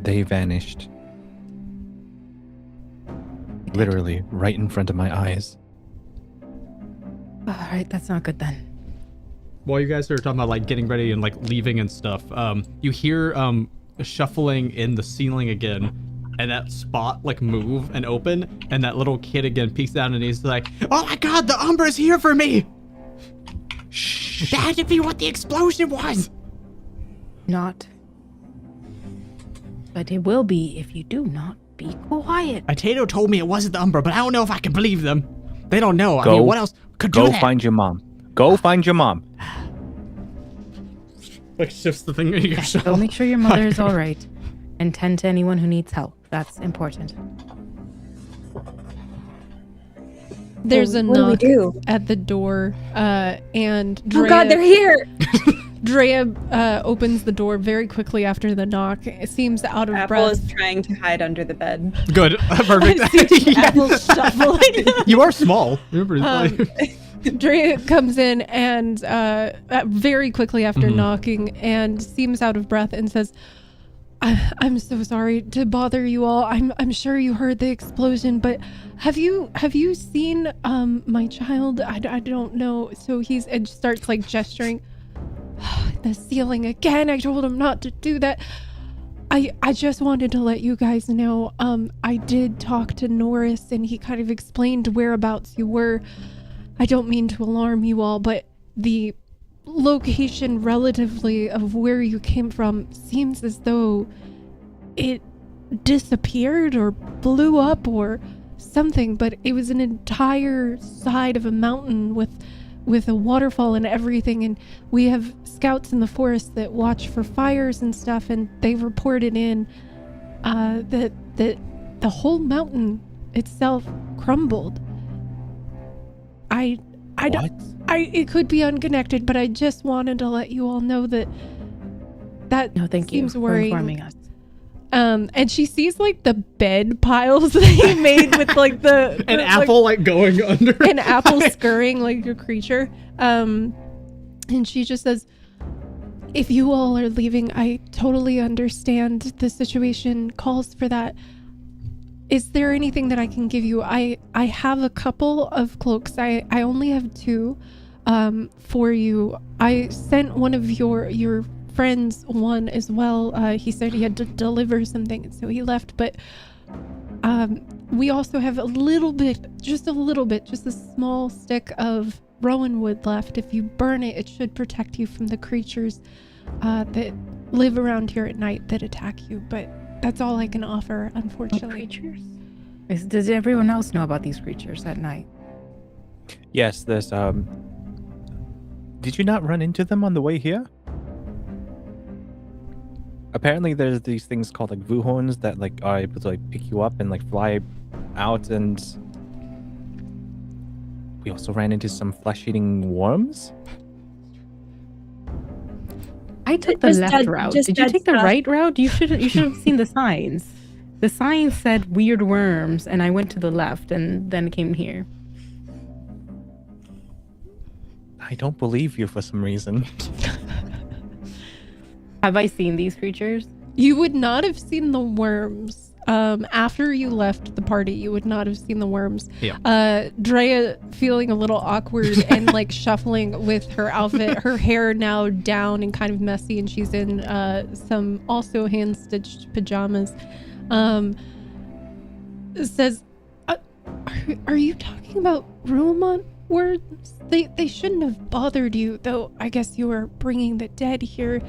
They vanished. Literally right in front of my eyes. All right, that's not good then. While you guys are talking about like getting ready and like leaving and stuff, you hear shuffling in the ceiling again, and that spot like move and open, and that little kid again peeks out and he's like, "Oh my God, the Umbra's here for me!" Shh. That had to be what the explosion was. Not. But it will be if you do not be quiet. Tato told me it wasn't the Umbra, but I don't know if I can believe them. They don't know. I mean, what else could do that? Go find your mom. Go find your mom. Like shifts the thing in your shoulder. Go make sure your mother is all right, and tend to anyone who needs help. That's important. There's a What do we knock do? at the door, and Drea, Oh God, they're here! Drea opens the door very quickly after the knock. It seems out of Apple breath. is trying to hide under the bed. Good. Perfect. Apple's shuffling. You are small. You're pretty Drea comes in and very quickly after knocking and seems out of breath and says, I'm so sorry to bother you all. I'm sure you heard the explosion, but have you seen my child? I don't know. So and starts like gesturing the ceiling again. I told him not to do that. I just wanted to let you guys know I did talk to Norris and he kind of explained whereabouts you were. I don't mean to alarm you all, but the location relatively of where you came from seems as though it disappeared or blew up or something, but it was an entire side of a mountain with a waterfall and everything, and we have scouts in the forest that watch for fires and stuff, and they reported in that the whole mountain itself crumbled. It could be unconnected, but I just wanted to let you all know that No, thank you seems for worrying. informing us. And she sees like the bed piles that he made with like an apple like going under. An apple scurrying like a creature. And she just says, if you all are leaving, I totally understand the situation calls for that. Is there anything that I can give you? I have a couple of cloaks. I only have 2 for you. I sent one of your friends one as well. He said he had to deliver something, so he left. But we also have a little bit, just a small stick of rowan wood left. If you burn it, it should protect you from the creatures that live around here at night that attack you. But that's all I can offer, unfortunately. Creatures? Does everyone else know about these creatures at night? Yes, there's Did you not run into them on the way here? Apparently there's these things called like vuhorns that like are able to like pick you up and like fly out, and we also ran into some flesh-eating worms. I took the left route. Did you take the right route? You should have seen the signs. The sign said weird worms, and I went to the left and then came here. I don't believe you for some reason. Have I seen these creatures? You would not have seen the worms. After you left the party, you would not have seen the worms. Yeah. Drea feeling a little awkward and like shuffling with her outfit, her hair now down and kind of messy, and she's in some also hand-stitched pajamas. Says, are you talking about Ruamon? worms. They shouldn't have bothered you, though I guess you were bringing the dead here.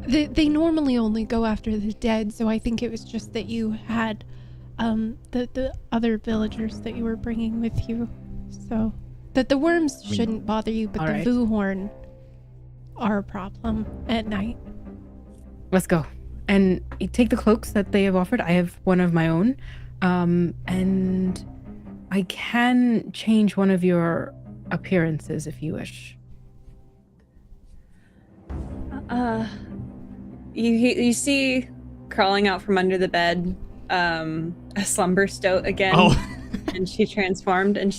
They normally only go after the dead, so I think it was just that you had the other villagers that you were bringing with you. So that the worms shouldn't bother you, but all the right. Vuhorn are a problem at night. Let's go. And you take the cloaks that they have offered. I have one of my own. And I can change one of your appearances if you wish. You see crawling out from under the bed a slumber stoat again. Oh. And she transformed, and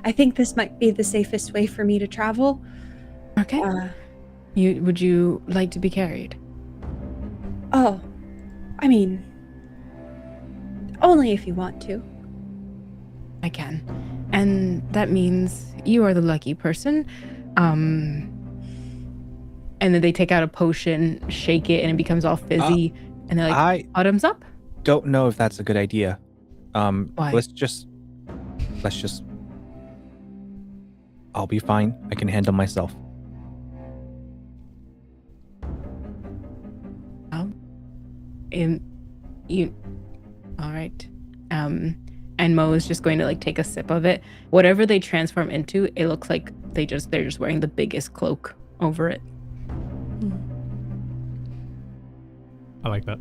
I think this might be the safest way for me to travel. Okay. Would you like to be carried? Oh, I mean, only if you want to. I can. And that means you are the lucky person. And then they take out a potion, shake it, and it becomes all fizzy. And they're like, I bottoms up? don't know if that's a good idea. Why? Let's just. I'll be fine. I can handle myself. All right. And Mo is just going to like take a sip of it. Whatever they transform into, it looks like they're just wearing the biggest cloak over it. I like that.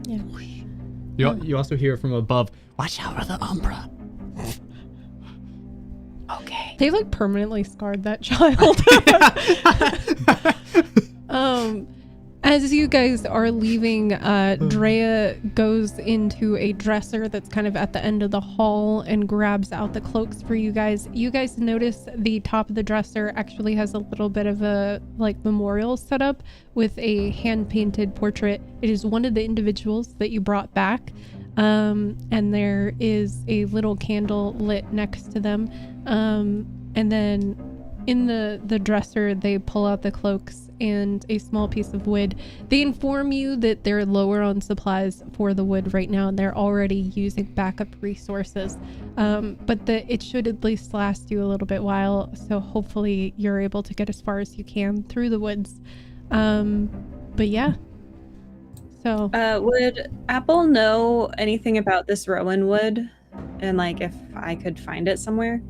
Yeah. You also hear from above, watch out for the Umbra. Okay. They like permanently scarred that child. As you guys are leaving, Drea goes into a dresser that's kind of at the end of the hall and grabs out the cloaks for you guys. You guys notice the top of the dresser actually has a little bit of a like memorial set up with a hand-painted portrait. It is one of the individuals that you brought back. And there is a little candle lit next to them. And then in the dresser, they pull out the cloaks and a small piece of wood. They inform you that they're lower on supplies for the wood right now, and they're already using backup resources. But it should at least last you a little bit while, so hopefully you're able to get as far as you can through the woods. But yeah. So Would Apple know anything about this Rowan wood? And like if I could find it somewhere?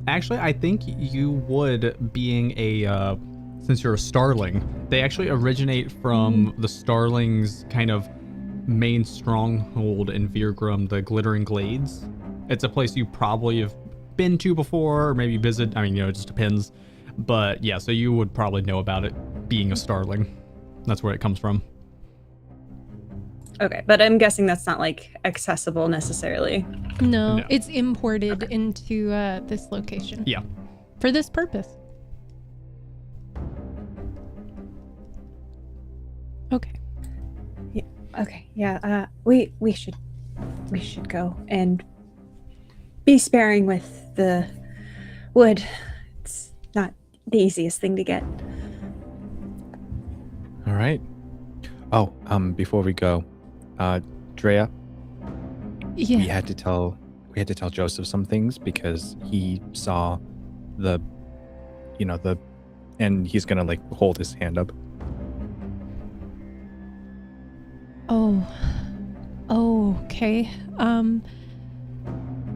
Actually, I think you would, being a since you're a starling, they actually originate from the starlings' kind of main stronghold in Virgrum, the Glittering Glades. It's a place you probably have been to before, or maybe visit. I mean, it just depends. But yeah, so you would probably know about it being a starling. That's where it comes from. Okay, but I'm guessing that's not like accessible necessarily. No, No. it's imported into this location. Yeah. For this purpose. Okay. Okay, yeah. We should go and be sparing with the wood. It's not the easiest thing to get. All right. Oh, before we go, Drea, Yeah. we had to tell Joseph some things because he saw and he's gonna like hold his hand up. Oh, okay.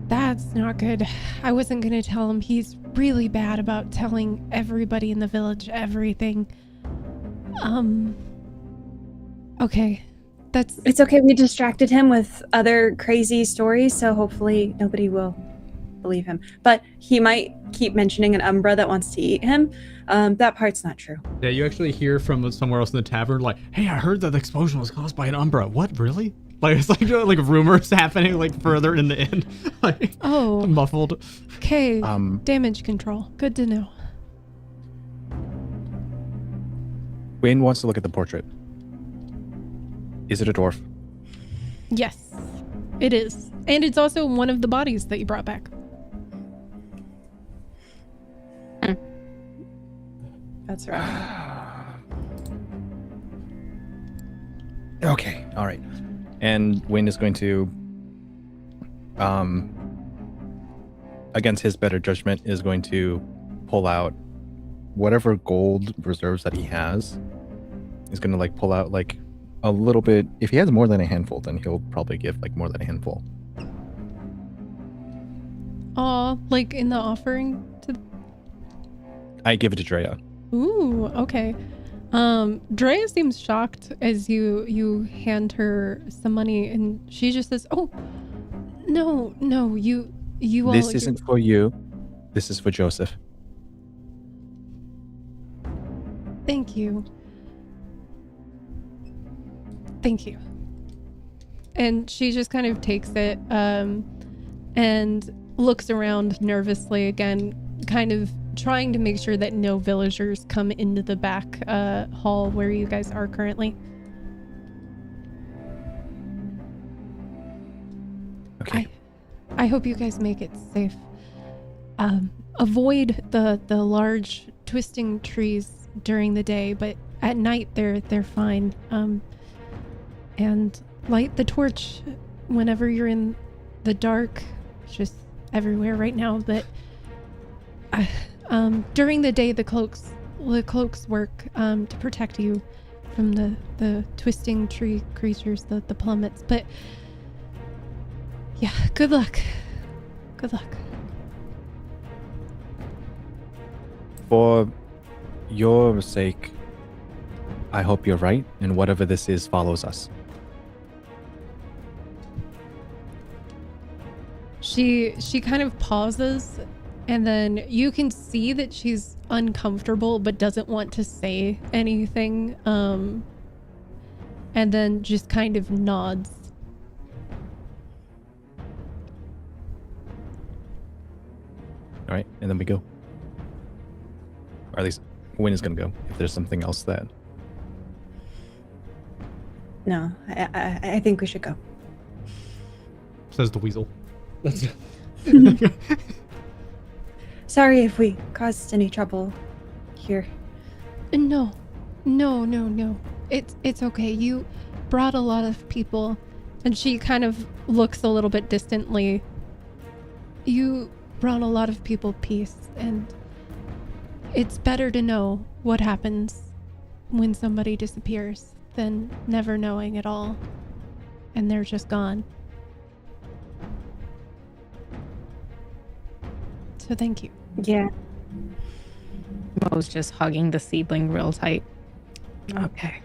That's not good. I wasn't gonna tell him. He's really bad about telling everybody in the village everything. Okay. It's okay. We distracted him with other crazy stories, so hopefully nobody will believe him. But he might keep mentioning an Umbra that wants to eat him. That part's not true. Yeah, you actually hear from somewhere else in the tavern, like, hey, I heard that the explosion was caused by an Umbra. What, really? Like, it's like rumors happening, like, further in the end. Like, Oh, muffled. okay. Damage control. Good to know. Wynn wants to look at the portrait. Is it a dwarf? Yes, it is. And it's also one of the bodies that you brought back. That's right. Okay, all right. And Wynn is going to against his better judgment, is going to pull out whatever gold reserves that he has. He's going to like pull out like a little bit. If he has more than a handful, then he'll probably give like more than a handful. Aw, like in the offering to... I give it to Drea. Ooh, okay. Drea seems shocked as you hand her some money, and she just says, "Oh, no, you all." This isn't for you. This is for Joseph. Thank you. Thank you. And she just kind of takes it, and looks around nervously again, kind of trying to make sure that no villagers come into the back hall where you guys are currently. Okay. I hope you guys make it safe. Avoid the large twisting trees during the day, but at night they're fine. And light the torch whenever you're in the dark. It's just everywhere right now, but during the day the cloaks work to protect you from the twisting tree creatures, the plummets. But yeah, good luck. For your sake, I hope you're right, and whatever this is follows us. She kind of pauses, and then you can see that she's uncomfortable but doesn't want to say anything, and then just kind of nods. All right, and then we go. Or at least Wynn is going to go, if there's something else that... No, I think we should go. Says the weasel. That's Sorry if we caused any trouble here. No. It's okay. You brought a lot of people, and she kind of looks a little bit distantly. You brought a lot of people peace, and it's better to know what happens when somebody disappears than never knowing at all, and they're just gone. So thank you. Yeah. Mo's just hugging the seedling real tight. Okay.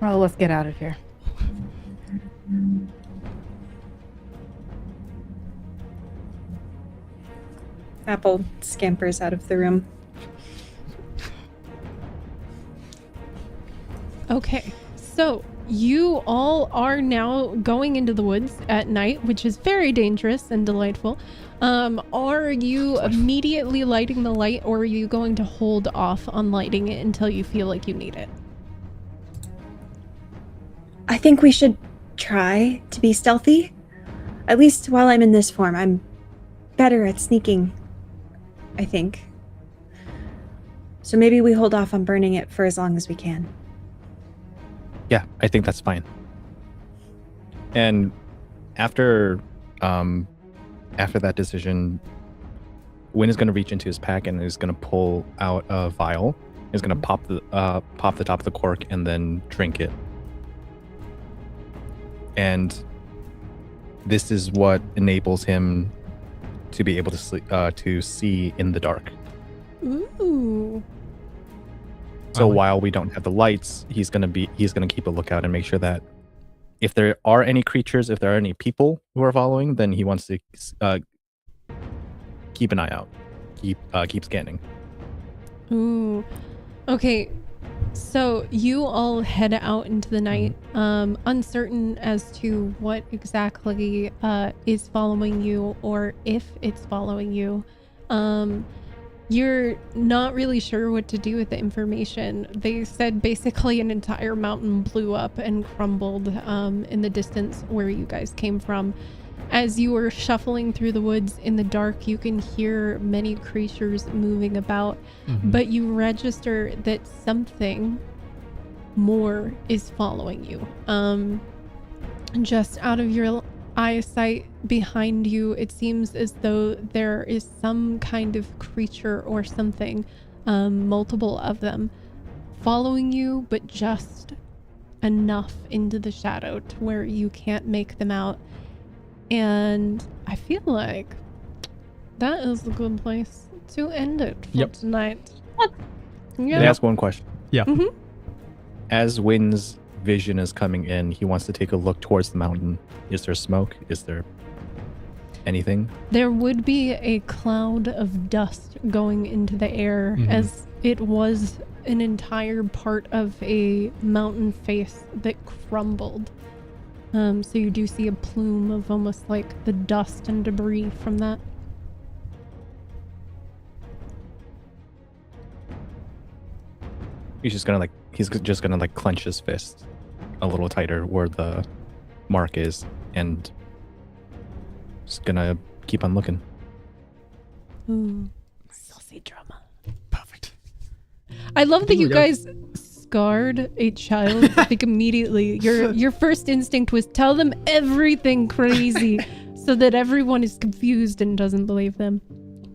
Well, let's get out of here. Apple scampers out of the room. Okay, so you all are now going into the woods at night, which is very dangerous and delightful. Are you immediately lighting the light, or are you going to hold off on lighting it until you feel like you need it? I think we should try to be stealthy. At least while I'm in this form, I'm better at sneaking, I think. So maybe we hold off on burning it for as long as we can. Yeah, I think that's fine. And after that decision, Wynn is going to reach into his pack and is going to pull out a vial. He's going to pop the top of the cork and then drink it. And this is what enables him to be able to see in the dark. Ooh. So while we don't have the lights, he's gonna keep a lookout and make sure that if there are any creatures, if there are any people who are following, then he wants to keep an eye out, keep scanning. Ooh. Okay. So you all head out into the night, uncertain as to what exactly is following you, or if it's following you. You're not really sure what to do with the information. They said basically an entire mountain blew up and crumbled in the distance where you guys came from. As you were shuffling through the woods in the dark, you can hear many creatures moving about, but you register that something more is following you. Just out of your eyesight behind you, it seems as though there is some kind of creature or something, multiple of them, following you, but just enough into the shadow to where you can't make them out. And I feel like that is a good place to end it for tonight. Can I ask one question? Yeah. Mm-hmm. As Wynn's vision is coming in, he wants to take a look towards the mountain. Is there smoke? Is there anything? There would be a cloud of dust going into the air, as it was an entire part of a mountain face that crumbled. So you do see a plume of almost like the dust and debris from that. He's just gonna clench his fist a little tighter where the mark is, and just gonna keep on looking. Saucy drama. Perfect. I love that you guys scarred a child like immediately. Your first instinct was tell them everything crazy so that everyone is confused and doesn't believe them.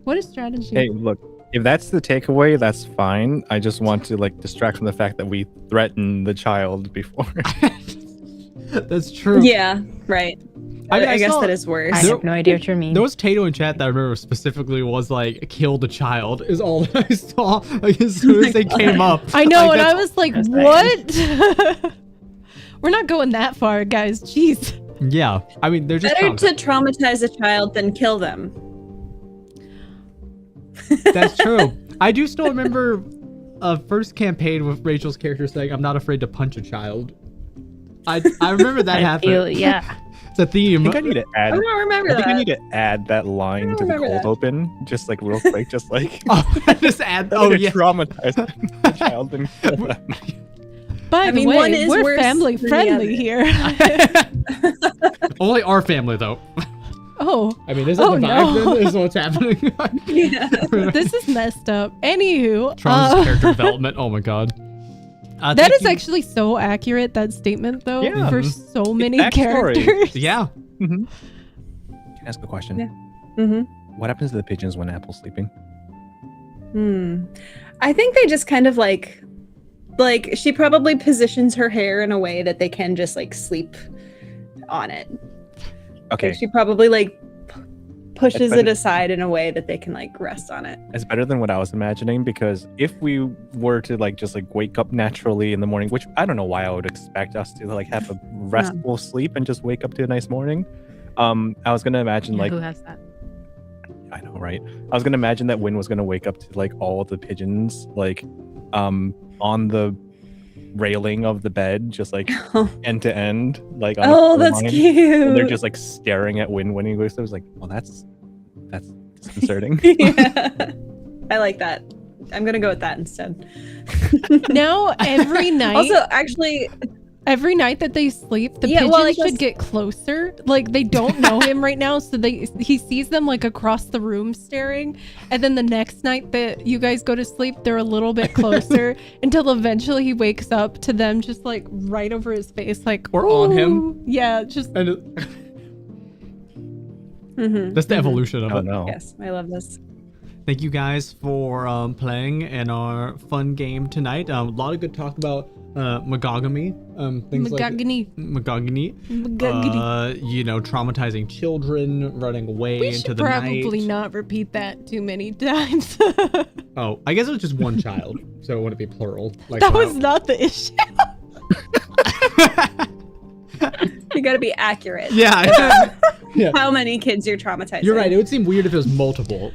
What a strategy. Hey, look, if that's the takeaway, that's fine. I just want to distract from the fact that we threatened the child before. That's true. Yeah, right. I guess that is worse. I have no idea what you mean. There was Tato in chat that I remember specifically was kill the child is all that I saw as soon as they came up. I know, and I was like, what? We're not going that far, guys. Jeez. Yeah, I mean, they're just better to traumatize a child than kill them. That's true. I do still remember a first campaign with Rachel's character saying, "I'm not afraid to punch a child." I remember that happened. Yeah. It's a theme. I think I need to add. I don't remember that. I need to add that line to the cold that. open, just real quick, just just add. Oh yeah. Traumatize the child and kill them. By the way, one is we're worse family than the friendly other. here. Only our family though. Oh. I mean, is that the vibe? no. Then? Is what's happening? Yeah. This is messed up. Anywho, Trump's character development. Oh my god. That is actually so accurate, that statement, though, Yeah. for so many backstory. characters. Yeah. Can I ask a question? Yeah. Mm-hmm. What happens to the pigeons when Apple's sleeping? I think they just kind of like she probably positions her hair in a way that they can just sleep on it. Okay. She probably pushes it aside in a way that they can rest on it. It's better than what I was imagining, because if we were to just wake up naturally in the morning, which I don't know why I would expect us to have a restful sleep and just wake up to a nice morning. I was gonna imagine who has that? I know, right? I was gonna imagine that Wynn was gonna wake up to all the pigeons on the railing of the bed, just end to end, on Oh, that's line. cute. And they're just like Wynn when he wakes up. I was like, well, that's disconcerting. Yeah. I like that. I'm gonna go with that instead. Now, every night, Also, actually, every night that they sleep, the Yeah, pigeons well, I guess- should get closer. They don't know him right now, so he sees them across the room staring, and then the next night that you guys go to sleep, they're a little bit closer until eventually he wakes up to them just right over his face, Or on him. "Ooh." Yeah, just And that's the evolution of Oh it. no. yes, I love this. Thank you guys for playing in our fun game tonight. A lot of good talk about magogamy, things Magogany. magogamy. Magogany. Traumatizing children, running away We into should the probably night. not repeat that too many times. Oh, I guess it was just one child, so it wouldn't be plural. That was not the issue. You gotta be accurate. Yeah. Yeah. How many kids you're traumatizing? You're right. It would seem weird if it was multiple.